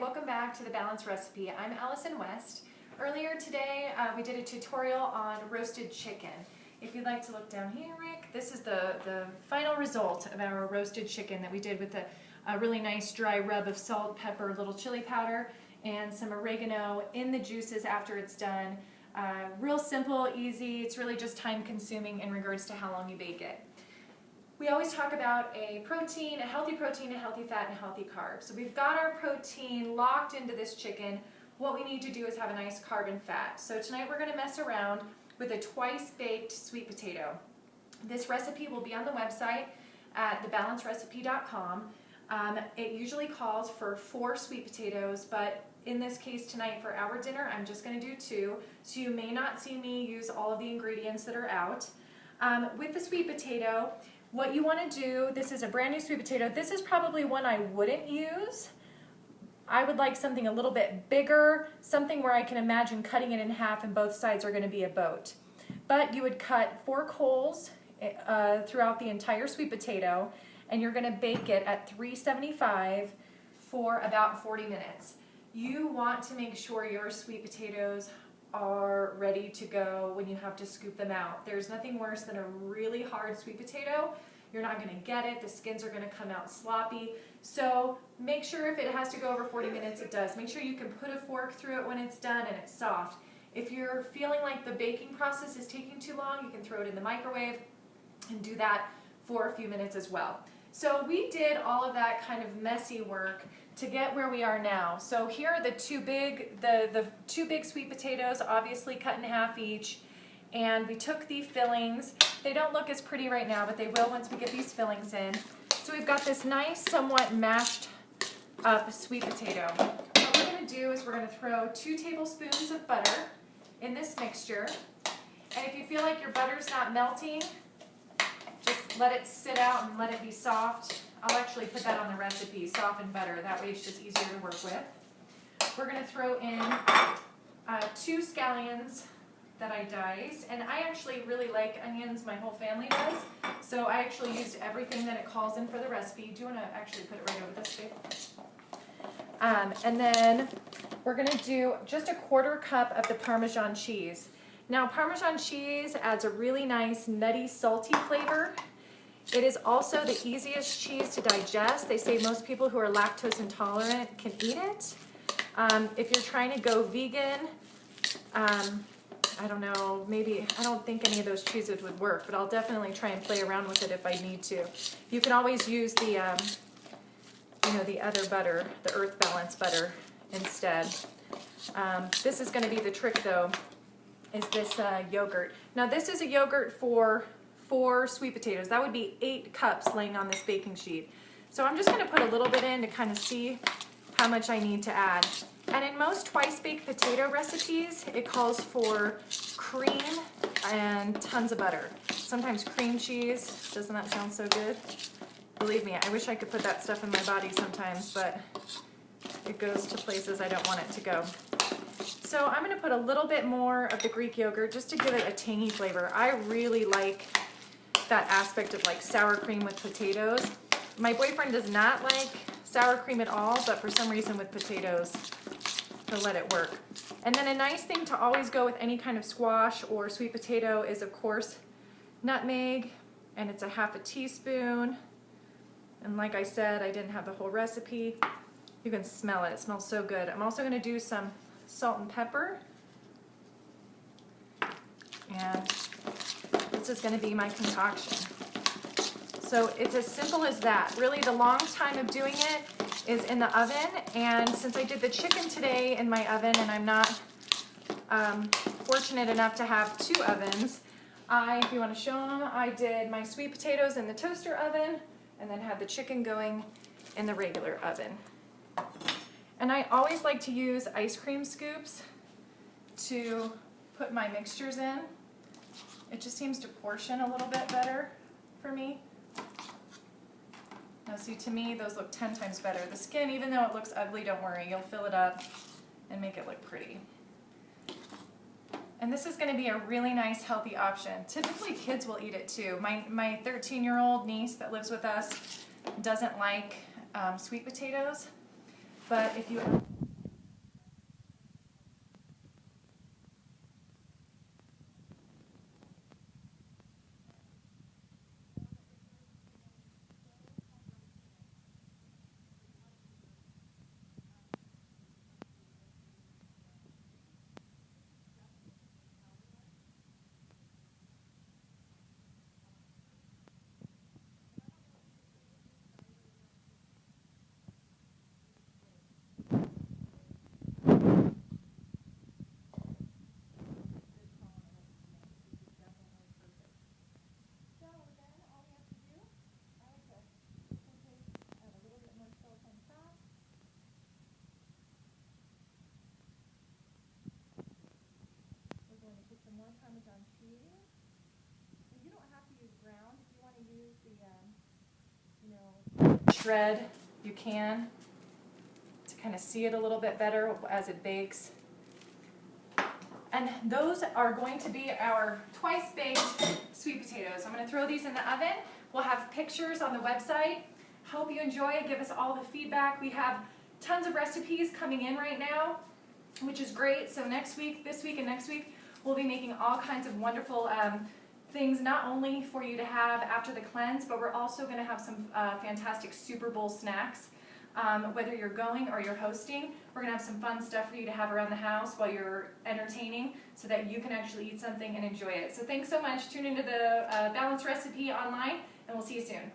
welcome back to the Balanced Recipe. I'm Allison West. Earlier today we did a tutorial on roasted chicken. If you'd like to look down here, Rick, this is the final result of our roasted chicken that we did with a really nice dry rub of salt, pepper, little chili powder, and some oregano in the juices after it's done. Real simple, easy. It's really just time consuming in regards to how long you bake it. We always talk about a healthy protein, a healthy fat, and a healthy carb. So we've got our protein locked into this chicken. What we need to do is have a nice carb and fat. So tonight we're going to mess around with a twice-baked sweet potato. This recipe will be on the website at thebalancedrecipe.com. It usually calls for 4 sweet potatoes, but in this case tonight for our dinner, I'm just going to do 2. So you may not see me use all of the ingredients that are out. With the sweet potato, what you want to do, this is a brand new sweet potato. This is probably one I wouldn't use. I would like something a little bit bigger, something where I can imagine cutting it in half and both sides are going to be a boat. But you would cut 4 coals throughout the entire sweet potato, and you're going to bake it at 375 for about 40 minutes. You want to make sure your sweet potatoes are ready to go when you have to scoop them out. There's nothing worse than a really hard sweet potato. You're not going to get it. The skins are going to come out sloppy. So make sure if it has to go over 40 minutes, it does. Make sure you can put a fork through it when it's done and it's soft. If you're feeling like the baking process is taking too long, you can throw it in the microwave and do that for a few minutes as well. So we did all of that kind of messy work to get where we are now. So here are the two big sweet potatoes, obviously cut in half each, and we took the fillings. They don't look as pretty right now, but they will once we get these fillings in. So we've got this nice, somewhat mashed up sweet potato. What we're going to do is we're going to throw 2 tablespoons of butter in this mixture, and if you feel like your butter's not melting, just let it sit out and let it be soft. I'll actually put that on the recipe, softened butter. That way it's just easier to work with. We're going to throw in 2 scallions that I diced. And I actually really like onions. My whole family does. So I actually used everything that it calls in for the recipe. Do you want to actually put it right over this way? And then we're going to do just a 1/4 cup of the Parmesan cheese. Now Parmesan cheese adds a really nice nutty, salty flavor. It is also the easiest cheese to digest. They say most people who are lactose intolerant can eat it. If you're trying to go vegan, I don't know, maybe, I don't think any of those cheeses would work, but I'll definitely try and play around with it if I need to. You can always use the, the other butter, the Earth Balance butter instead. This is going to be the trick though, is this yogurt. Now this is a yogurt for 4 sweet potatoes. That would be 8 cups laying on this baking sheet. So I'm just going to put a little bit in to kind of see how much I need to add. And in most twice-baked potato recipes, it calls for cream and tons of butter. Sometimes cream cheese. Doesn't that sound so good? Believe me, I wish I could put that stuff in my body sometimes, but it goes to places I don't want it to go. So I'm going to put a little bit more of the Greek yogurt just to give it a tangy flavor. I really like that aspect of like sour cream with potatoes. My boyfriend does not like sour cream at all, but for some reason with potatoes, he'll let it work. And then a nice thing to always go with any kind of squash or sweet potato is of course nutmeg, and it's a 1/2 teaspoon. And like I said, I didn't have the whole recipe. You can smell it. It smells so good. I'm also going to do some salt and pepper. And this is going to be my concoction. So it's as simple as that. Really the long time of doing it is in the oven, and since I did the chicken today in my oven and I'm not fortunate enough to have 2 ovens, if you want to show them, I did my sweet potatoes in the toaster oven and then had the chicken going in the regular oven. And I always like to use ice cream scoops to put my mixtures in. It just seems to portion a little bit better for me. Now see, to me, those look 10 times better. The skin, even though it looks ugly, don't worry, you'll fill it up and make it look pretty. And this is going to be a really nice, healthy option. Typically, kids will eat it too. My 13-year-old niece that lives with us doesn't like sweet potatoes. But if you Parmesan cheese. And you don't have to use ground. If you want to use the, shred, you can, to kind of see it a little bit better as it bakes. And those are going to be our twice baked sweet potatoes. I'm going to throw these in the oven. We'll have pictures on the website. Hope you enjoy it. Give us all the feedback. We have tons of recipes coming in right now, which is great. So next week, this week and next week, we'll be making all kinds of wonderful things, not only for you to have after the cleanse, but we're also going to have some fantastic Super Bowl snacks. Whether you're going or you're hosting, we're going to have some fun stuff for you to have around the house while you're entertaining so that you can actually eat something and enjoy it. So thanks so much. Tune into the Balanced Recipe online, and we'll see you soon.